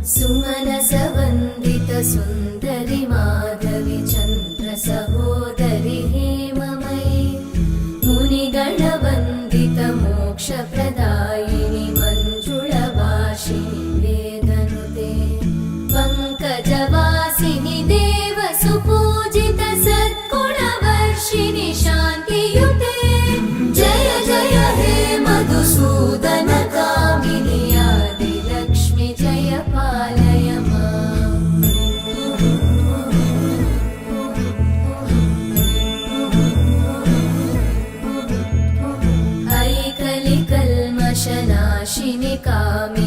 सुमनसवन्दित सुन्दरि माधवि चन्द्र सहोदरि हेममयि मुनिगणवन्दित मोक्षप्रदायिनि मञ्जुळभाषिणि वेदनुते पङ्कजवासिनि देवसुपूजित सद्गुणवर्षिणि शान्तियुते जय जय हे मधुसूदन कामिनि आदिलक्ष्मि जय पालय माम्। ऐकलिकल्मषनाशिनि कामिनि